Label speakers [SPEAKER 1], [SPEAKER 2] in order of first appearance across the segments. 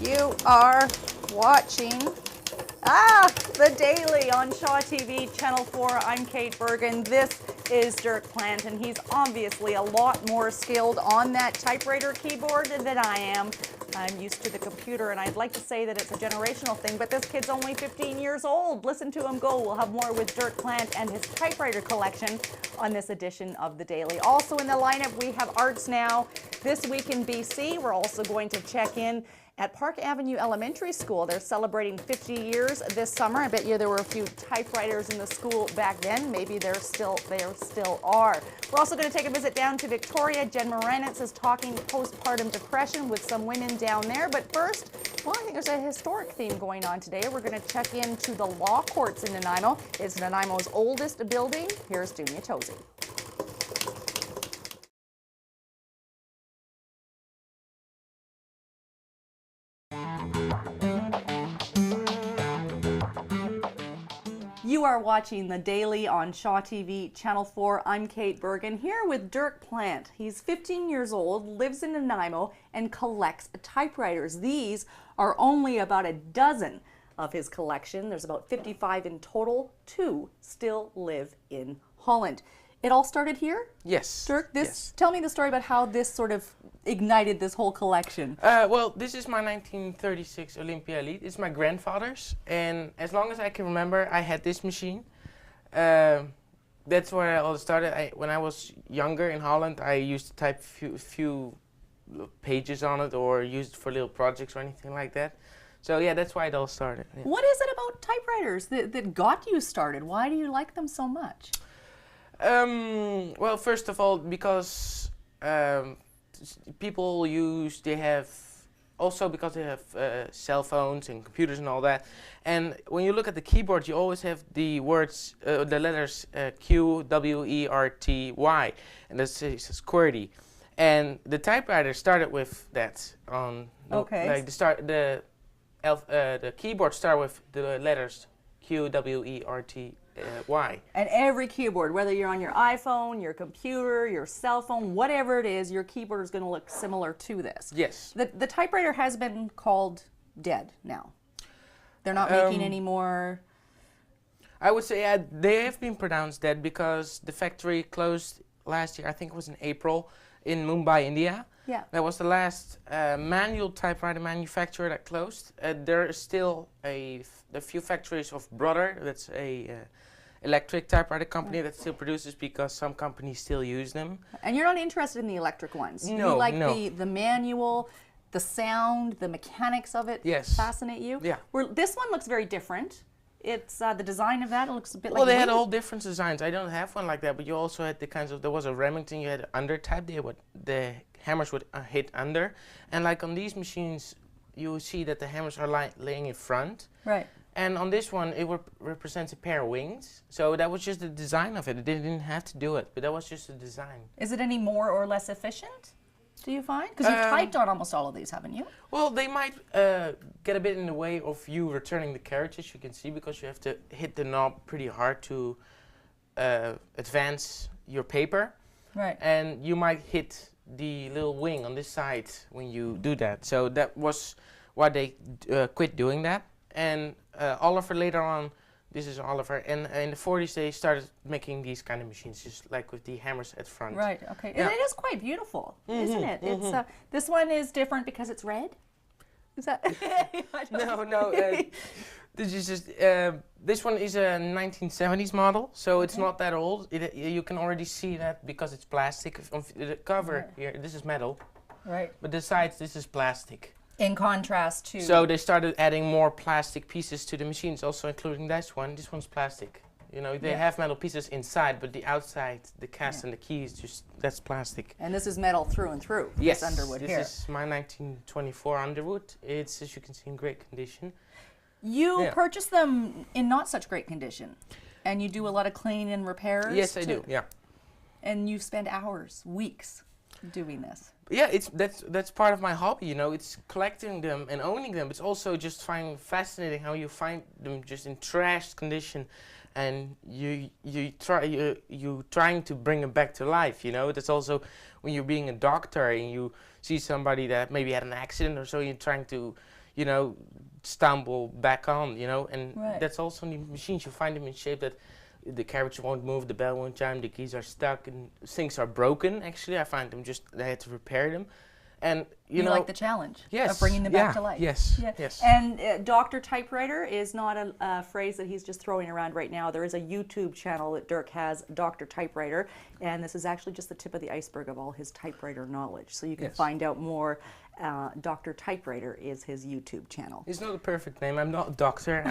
[SPEAKER 1] You are watching the Daily on Shaw TV, Channel 4. I'm Kate Bergen. This is DIRK PLANTE, and he's obviously a lot more skilled on that typewriter keyboard than I am. I'm used to the computer, and I'd like to say that it's a generational thing, but this kid's only 15 years old. Listen to him go. We'll have more with DIRK PLANTE and his typewriter collection on this edition of the Daily. Also in the lineup, we have Arts Now. This week in BC, we're also going to check in at Park Avenue Elementary School. They're celebrating 50 years this summer. I bet you there were a few typewriters in the school back then. Maybe there still are. We're also going to take a visit down to Victoria. Jen Moranitz is talking postpartum depression with some women down there. But first, well, I think there's a historic theme going on today. We're going to check into the law courts in Nanaimo. It's Nanaimo's oldest building. Here's Dunia Tozy. You are watching the Daily on Shaw TV, Channel 4. I'm Kate Bergen, here with DIRK PLANTE. He's 15 years old, lives in Nanaimo, and collects typewriters. These are only about a dozen of his collection. There's about 55 in total. 2 still live in Holland. It all started here?
[SPEAKER 2] Yes.
[SPEAKER 1] DIRK,
[SPEAKER 2] yes.
[SPEAKER 1] Tell me the story about how this sort of ignited this whole collection.
[SPEAKER 2] Well, this is my 1936 Olympia Elite. It's my grandfather's, and as long as I can remember, I had this machine. That's where it all started. When I was younger in Holland, I used to type few pages on it or use it for little projects or anything like that. So yeah, that's why it all started. Yeah.
[SPEAKER 1] What is it about typewriters that got you started? Why do you like them so much?
[SPEAKER 2] Well, first of all, because people because they have cell phones and computers and all that. And when you look at the keyboard, you always have the words, the letters Q, W, E, R, T, Y, and that says QWERTY. And the typewriter started with that.
[SPEAKER 1] Okay.
[SPEAKER 2] Like the keyboard started with the letters Q, W, E, R, T, Y.
[SPEAKER 1] And every keyboard, whether you're on your iPhone, your computer, your cell phone, whatever it is, your keyboard is going to look similar to this.
[SPEAKER 2] Yes.
[SPEAKER 1] The typewriter has been called dead now. They're not making any more.
[SPEAKER 2] I would say they have been pronounced dead because the factory closed last year. I think it was in April in Mumbai, India.
[SPEAKER 1] Yeah.
[SPEAKER 2] That was the last manual typewriter manufacturer that closed. There is still a few factories of Brother. That's a electric typewriter company that still produces because some companies still use them. And
[SPEAKER 1] you're not interested in the electric ones?
[SPEAKER 2] No,
[SPEAKER 1] you like
[SPEAKER 2] no.
[SPEAKER 1] the manual, the sound, the mechanics of it?
[SPEAKER 2] Yes.
[SPEAKER 1] Fascinate you?
[SPEAKER 2] Yeah.
[SPEAKER 1] This one looks very different. It's the design of that, it looks a bit like.
[SPEAKER 2] Well, they had all different designs. I don't have one like that, but you also had the kinds of, there was a Remington, you had under type, the hammers would hit under. And like on these machines, you see that the hammers are laying in front.
[SPEAKER 1] Right.
[SPEAKER 2] And on this one, it represents a pair of wings. So that was just the design of it. They didn't have to do it, but that was just the design.
[SPEAKER 1] Is it any more or less efficient, do you find? Because you've typed on almost all of these, haven't you?
[SPEAKER 2] Well, they might get a bit in the way of you returning the carriages, you can see, because you have to hit the knob pretty hard to advance your paper.
[SPEAKER 1] Right.
[SPEAKER 2] And you might hit the little wing on this side when you do that. So that was why they quit doing that. And Oliver later on, this is Oliver, and in the 40s they started making these kind of machines, just like with the hammers at front.
[SPEAKER 1] Right, okay.
[SPEAKER 2] Yeah.
[SPEAKER 1] It is quite beautiful, isn't it? It's this one is different because it's red? Is that?
[SPEAKER 2] No, this is just, this one is a 1970s model, so it's not that old. You can already see that because it's plastic. On the cover here, this is metal.
[SPEAKER 1] Right.
[SPEAKER 2] But the sides, this is plastic.
[SPEAKER 1] In contrast to.
[SPEAKER 2] So they started adding more plastic pieces to the machines, also including this one. This one's plastic. You know, they have metal pieces inside, but the outside, the cast and the keys, that's plastic.
[SPEAKER 1] And this is metal through and through.
[SPEAKER 2] Yes,
[SPEAKER 1] this Underwood here.
[SPEAKER 2] This is my 1924 Underwood. It's, as you can see, in great condition.
[SPEAKER 1] You purchase them in not such great condition, and you do a lot of cleaning and repairs.
[SPEAKER 2] Yes, I do. Yeah.
[SPEAKER 1] And you spend hours, weeks, doing this.
[SPEAKER 2] Yeah, that's part of my hobby. You know, it's collecting them and owning them. It's also just fascinating how you find them just in trashed condition, and you trying to bring them back to life. You know, that's also when you're being a doctor and you see somebody that maybe had an accident or so. You're trying to you know, stumble back on, you know, and
[SPEAKER 1] Right.
[SPEAKER 2] that's also in the machines. You find them in shape that the carriage won't move, the bell won't chime, the keys are stuck, and things are broken. Actually, I find them just, I had to repair them. And you know,
[SPEAKER 1] like the challenge
[SPEAKER 2] yes,
[SPEAKER 1] of bringing them back to life.
[SPEAKER 2] Yes,
[SPEAKER 1] Yeah.
[SPEAKER 2] yes.
[SPEAKER 1] And Dr. Typewriter is not a phrase that he's just throwing around right now. There is a YouTube channel that Dirk has, Dr. Typewriter, and this is actually just the tip of the iceberg of all his typewriter knowledge. So you can find out more. Dr. Typewriter is his YouTube channel.
[SPEAKER 2] It's not a perfect name. I'm not a doctor,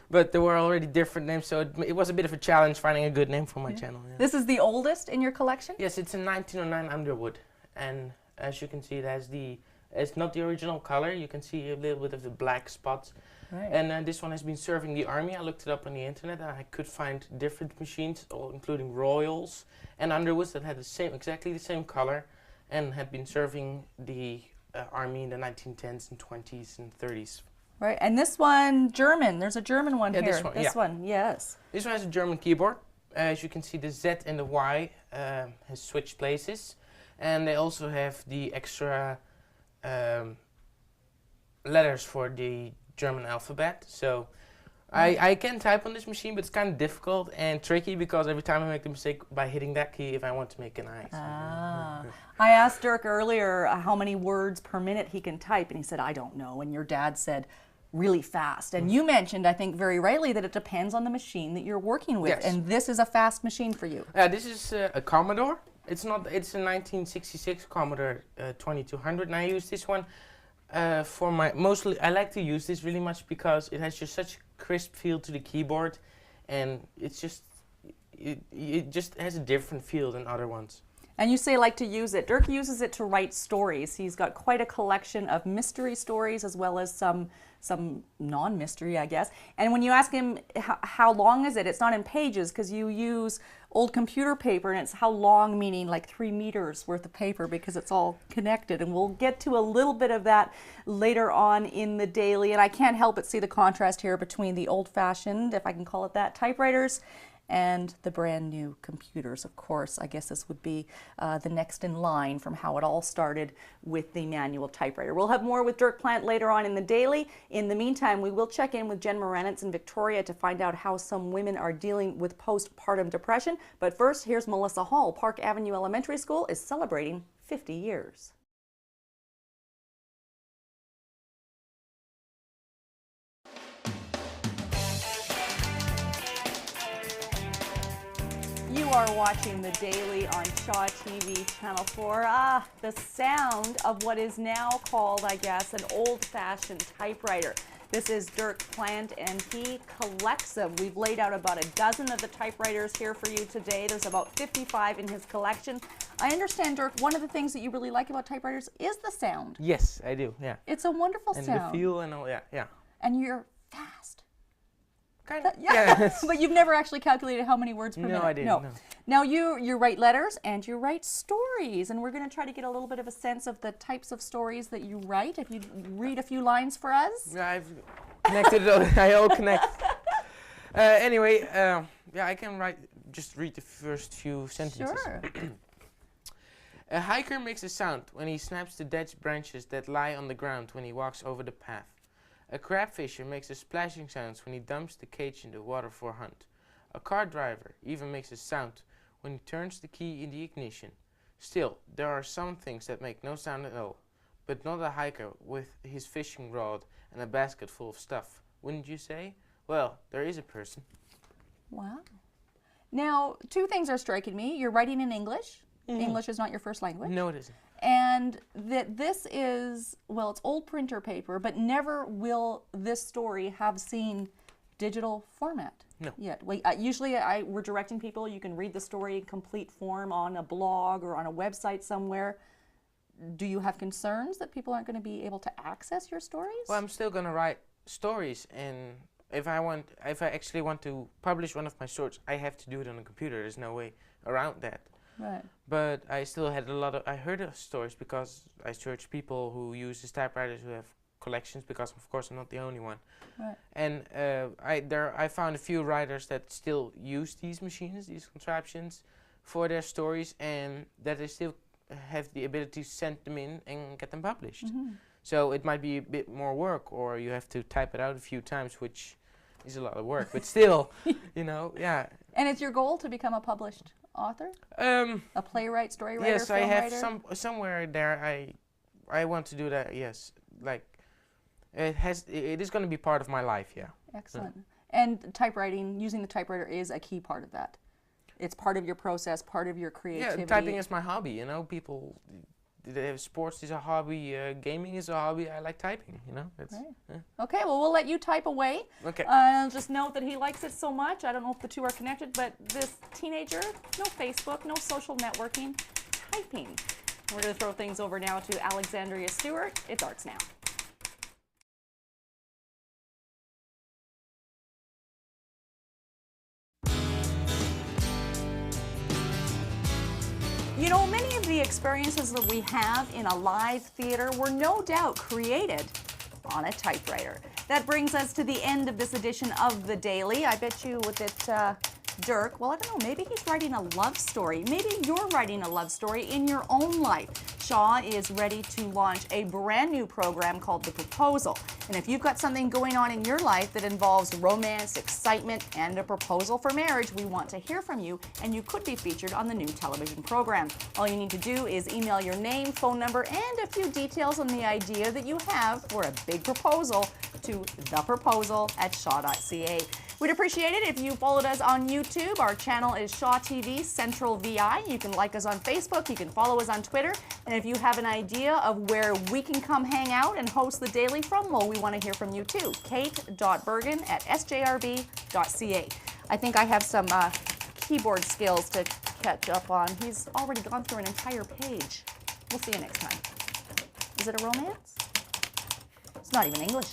[SPEAKER 2] but there were already different names, so it was a bit of a challenge finding a good name for my channel. Yeah.
[SPEAKER 1] This is the oldest in your collection?
[SPEAKER 2] Yes, it's a 1909 Underwood, and as you can see, it has it's not the original color. You can see a little bit of the black spots.
[SPEAKER 1] Right.
[SPEAKER 2] And this one has been serving the army. I looked it up on the internet, and I could find different machines, including Royals and Underwoods that had exactly the same color, and had been serving the army in the 1910s and 20s and 30s.
[SPEAKER 1] Right, and this one, German. There's a German one here.
[SPEAKER 2] This one,
[SPEAKER 1] yes.
[SPEAKER 2] This one has a German keyboard. As you can see, the Z and the Y has switched places. And they also have the extra letters for the German alphabet. So I can type on this machine, but it's kind of difficult and tricky because every time I make the mistake by hitting that key if I want to make an I.
[SPEAKER 1] Ah. I asked Dirk earlier how many words per minute he can type, and he said, I don't know. And your dad said, really fast. And you mentioned, I think very rightly, that it depends on the machine that you're working with.
[SPEAKER 2] Yes.
[SPEAKER 1] And this is a fast machine for you.
[SPEAKER 2] This is a Commodore. It's a 1966 Commodore 2200, and I use this one for mostly. I like to use this really much because it has just such a crisp feel to the keyboard, and it's just it just has a different feel than other ones.
[SPEAKER 1] And you say like to use it. Dirk uses it to write stories. He's got quite a collection of mystery stories as well as some non-mystery, I guess. And when you ask him how long is it, it's not in pages because you use old computer paper, and it's how long, meaning like 3 meters worth of paper because it's all connected. And we'll get to a little bit of that later on in the daily. And I can't help but see the contrast here between the old-fashioned, if I can call it that, typewriters and the brand new computers. Of course, I guess this would be the next in line from how it all started with the manual typewriter. We'll have more with Dirk Plante later on in the daily. In the meantime, we will check in with Jen Moranitz in Victoria to find out how some women are dealing with postpartum depression. But first, here's Melissa Hall. Park Avenue Elementary School is celebrating 50 years. You are watching The Daily on Shaw TV Channel 4. The sound of what is now called, I guess, an old-fashioned typewriter. This is Dirk Plante, and he collects them. We've laid out about a dozen of the typewriters here for you today. There's about 55 in his collection. I understand, Dirk, one of the things that you really like about typewriters is the sound.
[SPEAKER 2] Yes, I do, yeah.
[SPEAKER 1] It's a wonderful sound.
[SPEAKER 2] And the feel and all, yeah.
[SPEAKER 1] And you're fast.
[SPEAKER 2] Kind of,
[SPEAKER 1] yeah. But you've never actually calculated how many words per minute.
[SPEAKER 2] No, I didn't. No.
[SPEAKER 1] Now you write letters and you write stories, and we're going to try to get a little bit of a sense of the types of stories that you write. If you read a few lines for us.
[SPEAKER 2] Yeah, I've connected it all. I all connect. Anyway, yeah, I can just read the first few sentences.
[SPEAKER 1] Sure.
[SPEAKER 2] A hiker makes a sound when he snaps the dead branches that lie on the ground when he walks over the path. A crab fisher makes a splashing sound when he dumps the cage in the water for a hunt. A car driver even makes a sound when he turns the key in the ignition. Still, there are some things that make no sound at all, but not a hiker with his fishing rod and a basket full of stuff, wouldn't you say? Well, there is a person.
[SPEAKER 1] Wow. Now, two things are striking me. You're writing in English.
[SPEAKER 2] Mm-hmm.
[SPEAKER 1] English is not your first language.
[SPEAKER 2] No, it isn't.
[SPEAKER 1] And that this is, well, it's old printer paper, but never will this story have seen digital format yet. Usually we're directing people, you can read the story in complete form on a blog or on a website somewhere. Do you have concerns that people aren't going to be able to access your stories?
[SPEAKER 2] Well, I'm still going to write stories, and if I actually want to publish one of my stories, I have to do it on a computer. There's no way around that.
[SPEAKER 1] Right.
[SPEAKER 2] But I still had I heard of stories because I searched people who use these typewriters who have collections, because of course I'm not the only one.
[SPEAKER 1] Right.
[SPEAKER 2] And I found a few writers that still use these machines, these contraptions, for their stories, and that they still have the ability to send them in and get them published.
[SPEAKER 1] Mm-hmm.
[SPEAKER 2] So it might be a bit more work, or you have to type it out a few times, which is a lot of work. But still, you know, yeah.
[SPEAKER 1] And it's your goal to become a published author? A playwright, story writer,
[SPEAKER 2] yes,
[SPEAKER 1] film
[SPEAKER 2] I have
[SPEAKER 1] writer?
[SPEAKER 2] somewhere there. I want to do that. Yes, like it is going to be part of my life. Yeah.
[SPEAKER 1] Excellent. And typewriting, using the typewriter is a key part of that. It's part of your process, part of your creativity.
[SPEAKER 2] Yeah, typing is my hobby. You know, people. Sports is a hobby. Gaming is a hobby. I like typing. You know. That's,
[SPEAKER 1] Right.
[SPEAKER 2] yeah.
[SPEAKER 1] Okay, well, we'll let you type away.
[SPEAKER 2] Okay.
[SPEAKER 1] Just note that he likes it so much. I don't know if the two are connected, but this teenager, no Facebook, no social networking, typing. We're going to throw things over now to Alexandria Stewart. It's Arts Now. You know, many of the experiences that we have in a live theater were no doubt created on a typewriter. That brings us to the end of this edition of The Daily. I bet you that DIRK, well, I don't know, maybe he's writing a love story. Maybe you're writing a love story in your own life. Shaw is ready to launch a brand new program called The Proposal. And if you've got something going on in your life that involves romance, excitement, and a proposal for marriage, we want to hear from you, and you could be featured on the new television program. All you need to do is email your name, phone number, and a few details on the idea that you have for a big proposal to theproposal@shaw.ca. We'd appreciate it if you followed us on YouTube. Our channel is Shaw TV Central VI. You can like us on Facebook. You can follow us on Twitter. And if you have an idea of where we can come hang out and host the Daily from, well, we want to hear from you too. kate.bergen@sjrb.ca. I think I have some keyboard skills to catch up on. He's already gone through an entire page. We'll see you next time. Is it a romance? It's not even English.